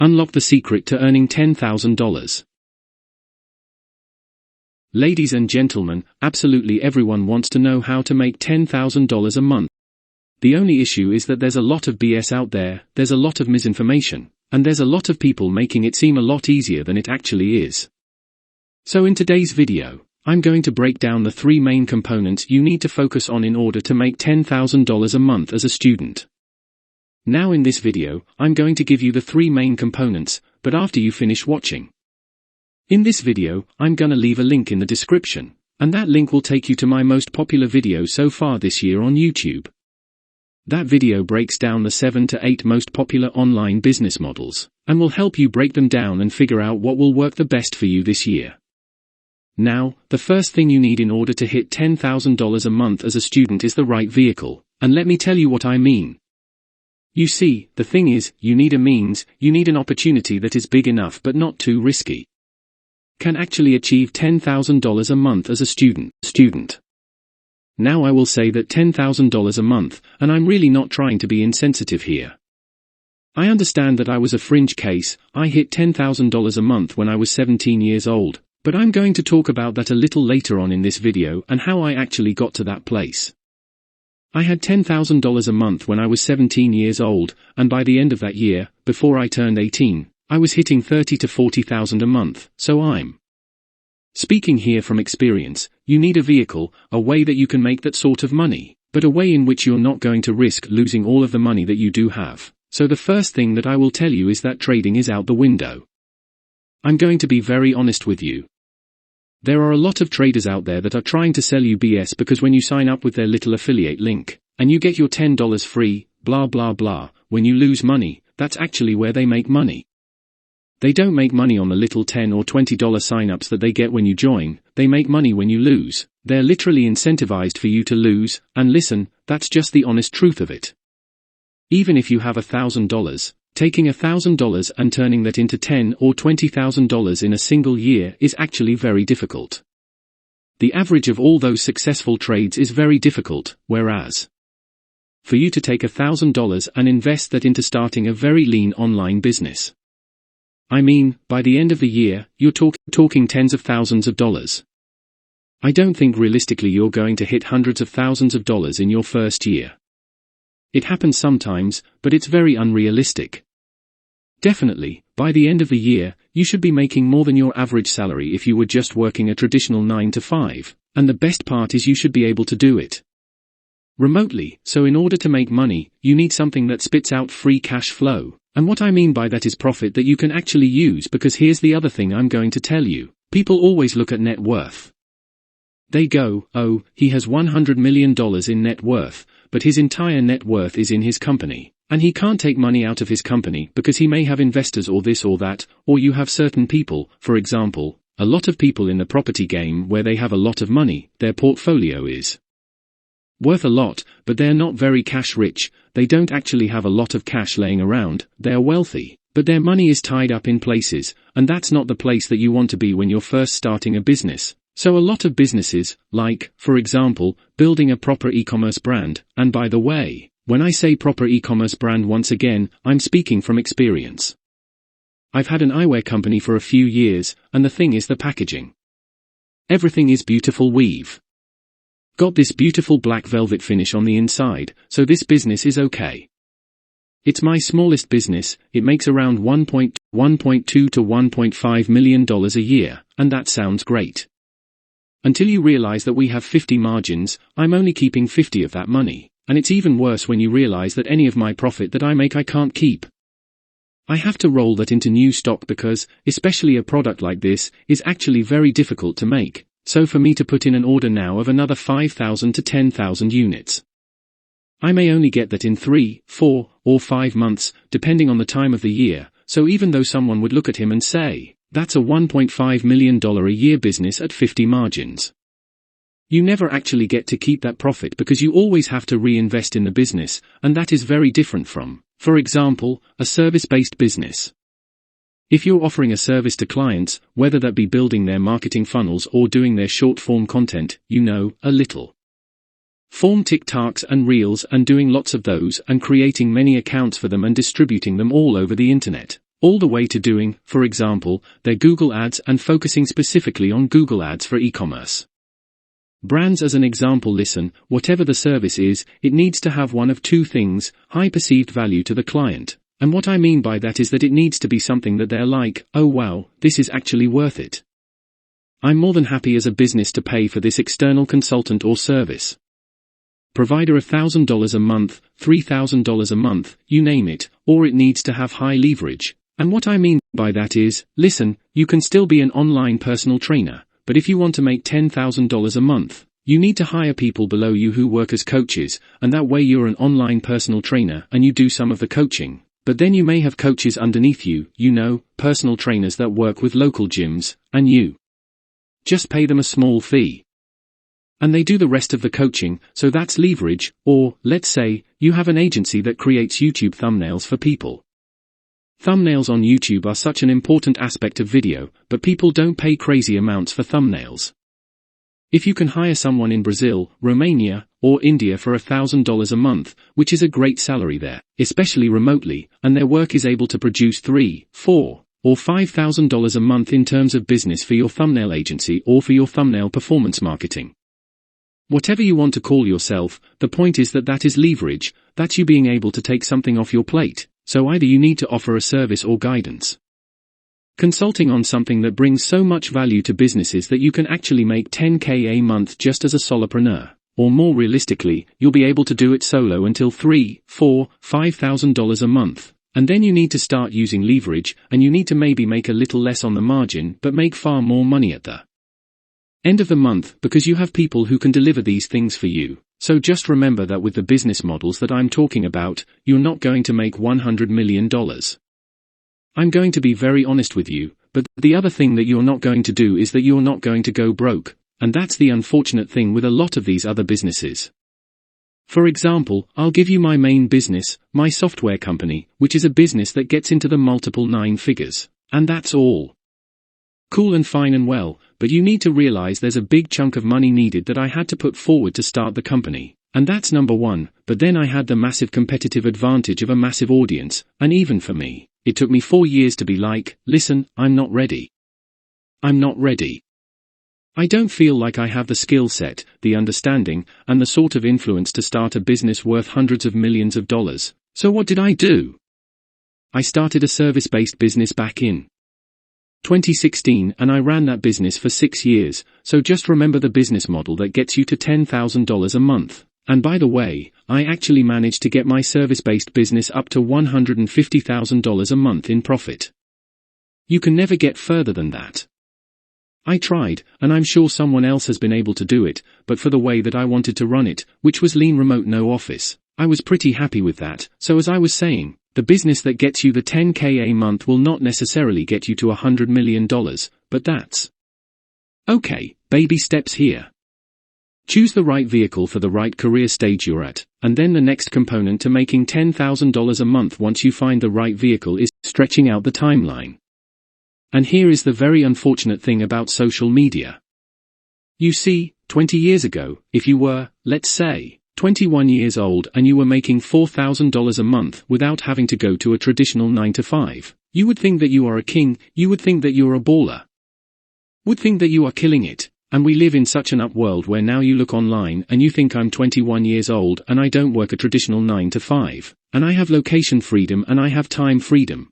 Unlock the secret to earning $10,000. Ladies and gentlemen, absolutely everyone wants to know how to make $10,000 a month. The only issue is that there's a lot of BS out there, there's a lot of misinformation, and there's a lot of people making it seem a lot easier than it actually is. So in today's video, I'm going to break down the 3 main components you need to focus on in order to make $10,000 a month as a student. Now in this video, I'm going to give you the 3 main components, but after you finish watching. In this video, I'm gonna leave a link in the description, and that link will take you to my most popular video so far this year on YouTube. That video breaks down the 7 to 8 most popular online business models, and will help you break them down and figure out what will work the best for you this year. Now, the first thing you need in order to hit $10,000 a month as a student is the right vehicle, and let me tell you what I mean. You see, the thing is, you need a means, you need an opportunity that is big enough but not too risky. Can actually achieve $10,000 a month as a student. Now I will say that $10,000 a month, and I'm really not trying to be insensitive here. I understand that I was a fringe case, I hit $10,000 a month when I was 17 years old, but I'm going to talk about that a little later on in this video and how I actually got to that place. I had $10,000 a month when I was 17 years old, and by the end of that year, before I turned 18, I was hitting $30,000 to $40,000 a month, so I'm speaking here from experience. You need a vehicle, a way that you can make that sort of money, but a way in which you're not going to risk losing all of the money that you do have. So the first thing that I will tell you is that trading is out the window. I'm going to be very honest with you. There are a lot of traders out there that are trying to sell you BS because when you sign up with their little affiliate link, and you get your $10 free, blah blah blah, when you lose money, that's actually where they make money. They don't make money on the little $10 or $20 signups that they get when you join, they make money when you lose. They're literally incentivized for you to lose, and listen, that's just the honest truth of it. Even if you have $1,000, taking $1,000 and turning that into $10,000 or $20,000 in a single year is actually very difficult. The average of all those successful trades is very difficult, whereas for you to take $1,000 and invest that into starting a very lean online business. I mean, by the end of the year, you're talking tens of thousands of dollars. I don't think realistically you're going to hit hundreds of thousands of dollars in your first year. It happens sometimes, but it's very unrealistic. Definitely, by the end of the year, you should be making more than your average salary if you were just working a traditional 9 to 5, and the best part is you should be able to do it remotely. So in order to make money, you need something that spits out free cash flow. And what I mean by that is profit that you can actually use, because here's the other thing I'm going to tell you. People always look at net worth. They go, oh, he has $100 million in net worth, but his entire net worth is in his company, and he can't take money out of his company because he may have investors or this or that, or you have certain people, for example, a lot of people in the property game where they have a lot of money, their portfolio is worth a lot, but they're not very cash rich, they don't actually have a lot of cash laying around, they're wealthy, but their money is tied up in places, and that's not the place that you want to be when you're first starting a business. So a lot of businesses, like, for example, building a proper e-commerce brand, and by the way, when I say proper e-commerce brand once again, I'm speaking from experience. I've had an eyewear company for a few years, and the thing is the packaging. Everything is beautiful weave. Got this beautiful black velvet finish on the inside, so this business is okay. It's my smallest business, it makes around $1.2 to $1.5 million a year, and that sounds great. Until you realize that we have 50 margins, I'm only keeping 50 of that money, and it's even worse when you realize that any of my profit that I make I can't keep. I have to roll that into new stock because, especially a product like this, is actually very difficult to make. So for me to put in an order now of another 5,000 to 10,000 units, I may only get that in 3, 4, or 5 months, depending on the time of the year, so even though someone would look at him and say, that's a $1.5 million a year business at 50 margins. You never actually get to keep that profit because you always have to reinvest in the business, and that is very different from, for example, a service-based business. If you're offering a service to clients, whether that be building their marketing funnels or doing their short-form content, a little form TikToks and Reels and doing lots of those and creating many accounts for them and distributing them all over the internet, all the way to doing, for example, their Google ads and focusing specifically on Google ads for e-commerce. Brands as an example. Listen, whatever the service is, it needs to have one of two things: high perceived value to the client. And what I mean by that is that it needs to be something that they're like, oh wow, this is actually worth it. I'm more than happy as a business to pay for this external consultant or service provider $1,000 a month, $3,000 a month, you name it, or it needs to have high leverage. And what I mean by that is, listen, you can still be an online personal trainer, but if you want to make $10,000 a month, you need to hire people below you who work as coaches, and that way you're an online personal trainer and you do some of the coaching. But then you may have coaches underneath you, personal trainers that work with local gyms, and you just pay them a small fee. And they do the rest of the coaching, so that's leverage. Or, let's say, you have an agency that creates YouTube thumbnails for people. Thumbnails on YouTube are such an important aspect of video, but people don't pay crazy amounts for thumbnails. If you can hire someone in Brazil, Romania, or India for $1,000 a month, which is a great salary there, especially remotely, and their work is able to produce $3,000, $4,000, or $5,000 a month in terms of business for your thumbnail agency or for your thumbnail performance marketing. Whatever you want to call yourself, the point is that that is leverage, that's you being able to take something off your plate, so either you need to offer a service or guidance. Consulting on something that brings so much value to businesses that you can actually make $10,000 a month just as a solopreneur. Or more realistically, you'll be able to do it solo until $3,000, $4,000, $5,000 a month. And then you need to start using leverage, and you need to maybe make a little less on the margin but make far more money at the end of the month because you have people who can deliver these things for you. So just remember that with the business models that I'm talking about, you're not going to make $100 million. I'm going to be very honest with you, but the other thing that you're not going to do is that you're not going to go broke, and that's the unfortunate thing with a lot of these other businesses. For example, I'll give you my main business, my software company, which is a business that gets into the multiple 9 figures, and that's all cool and fine and well, but you need to realize there's a big chunk of money needed that I had to put forward to start the company. And that's number one, but then I had the massive competitive advantage of a massive audience, and even for me, it took me 4 years to be like, listen, I'm not ready. I'm not ready. I don't feel like I have the skill set, the understanding, and the sort of influence to start a business worth hundreds of millions of dollars. So what did I do? I started a service-based business back in 2016, and I ran that business for 6 years, so just remember the business model that gets you to $10,000 a month. And by the way, I actually managed to get my service-based business up to $150,000 a month in profit. You can never get further than that. I tried, and I'm sure someone else has been able to do it, but for the way that I wanted to run it, which was lean remote no office, I was pretty happy with that. So as I was saying, the business that gets you the $10,000 a month will not necessarily get you to $100 million, but that's okay, baby steps here. Choose the right vehicle for the right career stage you're at, and then the next component to making $10,000 a month once you find the right vehicle is stretching out the timeline. And here is the very unfortunate thing about social media. You see, 20 years ago, if you were, let's say, 21 years old and you were making $4,000 a month without having to go to a traditional 9-to-5, you would think that you are a king, you would think that you're a baller. Would think that you are killing it. And we live in such an up world where now you look online and you think I'm 21 years old and I don't work a traditional 9-to-5, and I have location freedom and I have time freedom.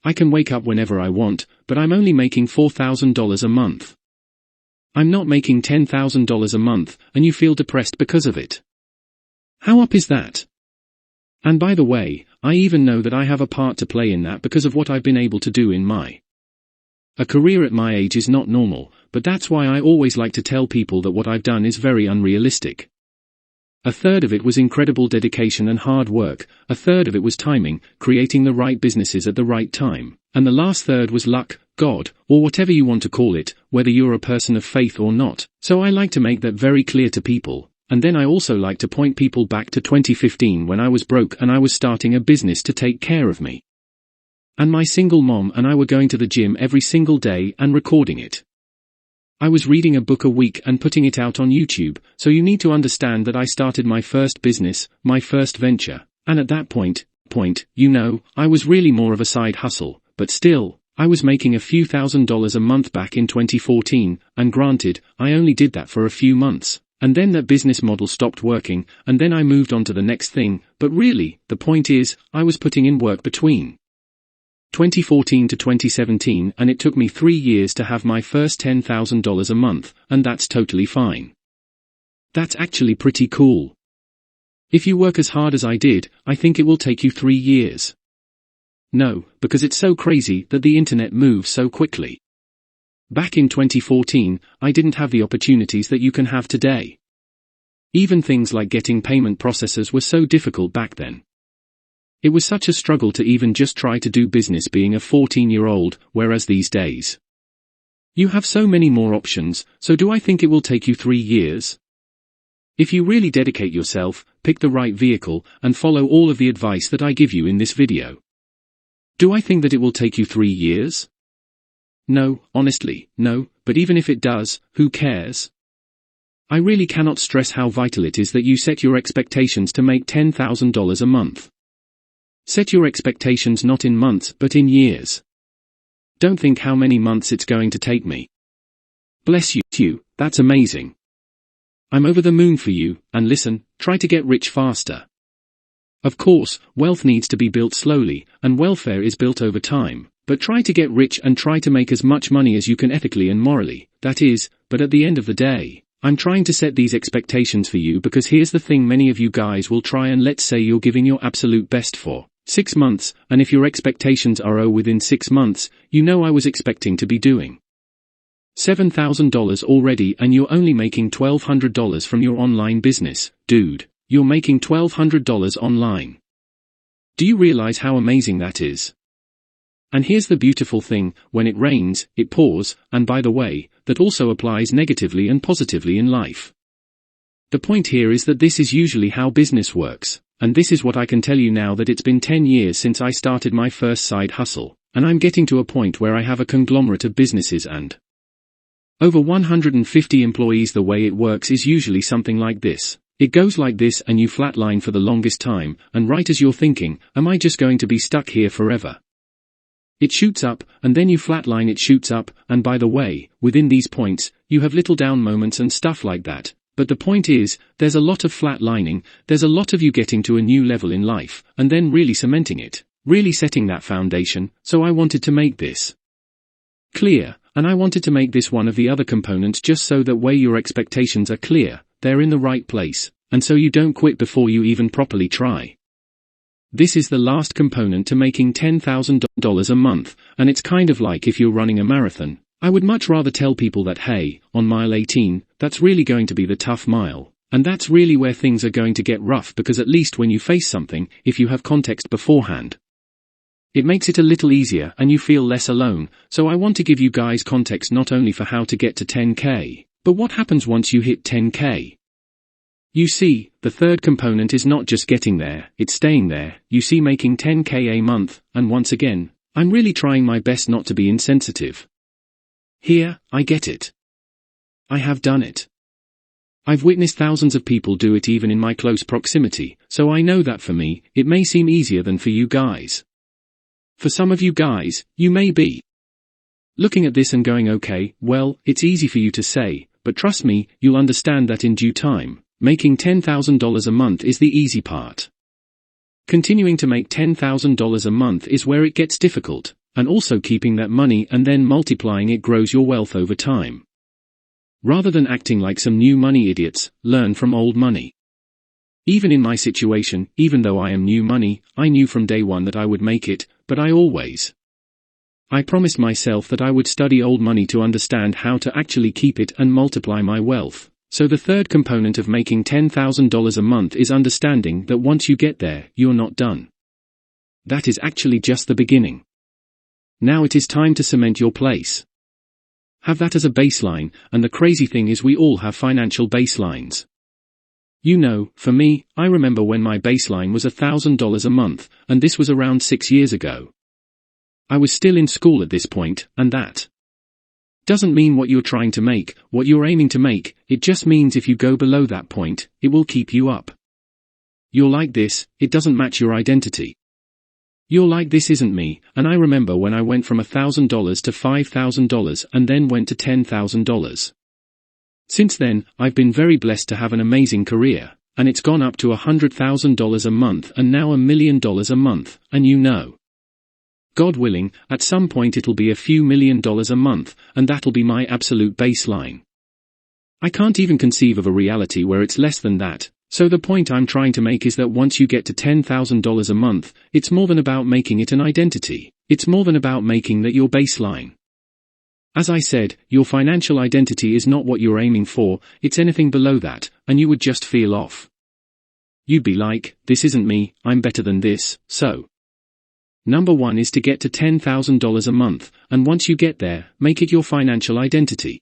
I can wake up whenever I want, but I'm only making $4,000 a month. I'm not making $10,000 a month, and you feel depressed because of it. How up is that? And by the way, I even know that I have a part to play in that because of what I've been able to do in a career at my age is not normal, but that's why I always like to tell people that what I've done is very unrealistic. A third of it was incredible dedication and hard work, a third of it was timing, creating the right businesses at the right time, and the last third was luck, God, or whatever you want to call it, whether you're a person of faith or not. So I like to make that very clear to people, and then I also like to point people back to 2015 when I was broke and I was starting a business to take care of me. And my single mom and I were going to the gym every single day and recording it. I was reading a book a week and putting it out on YouTube, so you need to understand that I started my first business, my first venture, and at that point, point, I was really more of a side hustle, but still, I was making a few $1,000s a month back in 2014, and granted, I only did that for a few months. And then that business model stopped working, and then I moved on to the next thing, but really, the point is, I was putting in work between 2014 to 2017, and it took me 3 years to have my first $10,000 a month, and that's totally fine. That's actually pretty cool. If you work as hard as I did, I think it will take you 3 years. No, because it's so crazy that the internet moves so quickly. Back in 2014, I didn't have the opportunities that you can have today. Even things like getting payment processors were so difficult back then. It was such a struggle to even just try to do business being a 14-year-old, whereas these days, you have so many more options, so do I think it will take you 3 years? If you really dedicate yourself, pick the right vehicle, and follow all of the advice that I give you in this video. Do I think that it will take you 3 years? No, honestly, no, but even if it does, who cares? I really cannot stress how vital it is that you set your expectations to make $10,000 a month. Set your expectations not in months but in years. Don't think how many months it's going to take me. Bless you, that's amazing. I'm over the moon for you, and listen, try to get rich faster. Of course, wealth needs to be built slowly, and welfare is built over time, but try to get rich and try to make as much money as you can ethically and morally, that is, but at the end of the day, I'm trying to set these expectations for you because here's the thing, many of you guys will try and let's say you're giving your absolute best for 6 months, and if your expectations are within 6 months, I was expecting to be doing $7,000 already and you're only making $1,200 from your online business, dude, you're making $1,200 online. Do you realize how amazing that is? And here's the beautiful thing, when it rains, it pours, and by the way, that also applies negatively and positively in life. The point here is that this is usually how business works, and this is what I can tell you now that it's been 10 years since I started my first side hustle, and I'm getting to a point where I have a conglomerate of businesses and over 150 employees. The way it works is usually something like this. It goes like this and you flatline for the longest time, and right as you're thinking, am I just going to be stuck here forever? It shoots up, and then you flatline, it shoots up, and by the way, within these points, you have little down moments and stuff like that. But the point is, there's a lot of flatlining, there's a lot of you getting to a new level in life, and then really cementing it, really setting that foundation. So I wanted to make this clear, and I wanted to make this one of the other components just so that way your expectations are clear, they're in the right place, and so you don't quit before you even properly try. This is the last component to making $10,000 a month, and it's kind of like if you're running a marathon. I would much rather tell people that hey, on mile 18, that's really going to be the tough mile, and that's really where things are going to get rough, because at least when you face something, if you have context beforehand, it makes it a little easier and you feel less alone. So I want to give you guys context not only for how to get to 10K, but what happens once you hit 10K. You see, the third component is not just getting there, it's staying there, you see, making 10K a month, and once again, I'm really trying my best not to be insensitive. Here, I get it. I have done it. I've witnessed thousands of people do it even in my close proximity, so I know that for me, it may seem easier than for you guys. For some of you guys, you may be looking at this and going, okay, well, it's easy for you to say, but trust me, you'll understand that in due time. Making $10,000 a month is the easy part. Continuing to make $10,000 a month is where it gets difficult, and also keeping that money and then multiplying it grows your wealth over time. Rather than acting like some new money idiots, learn from old money. Even in my situation, even though I am new money, I knew from day one that I would make it, but I promised myself that I would study old money to understand how to actually keep it and multiply my wealth. So the third component of making $10,000 a month is understanding that once you get there, you're not done. That is actually just the beginning. Now it is time to cement your place. Have that as a baseline, and the crazy thing is we all have financial baselines. For me, I remember when my baseline was $1,000 a month, and this was around 6 years ago. I was still in school at this point, and that doesn't mean what you're trying to make, what you're aiming to make, it just means if you go below that point, it will keep you up. You're like this, it doesn't match your identity. You're like, this isn't me, and I remember when I went from $1,000 to $5,000 and then went to $10,000. Since then, I've been very blessed to have an amazing career, and it's gone up to $100,000 a month and now $1 million a month, and you know, God willing, at some point it'll be a few $1,000,000 a month, and that'll be my absolute baseline. I can't even conceive of a reality where it's less than that. So the point I'm trying to make is that once you get to $10,000 a month, it's more than about making it an identity. It's more than about making that your baseline. As I said, your financial identity is not what you're aiming for, it's anything below that, and you would just feel off. You'd be like, this isn't me, I'm better than this, so. Number 1 is to get to $10,000 a month, and once you get there, make it your financial identity.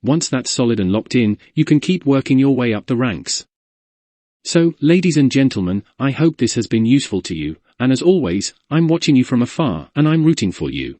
Once that's solid and locked in, you can keep working your way up the ranks. So, ladies and gentlemen, I hope this has been useful to you, and as always, I'm watching you from afar and I'm rooting for you.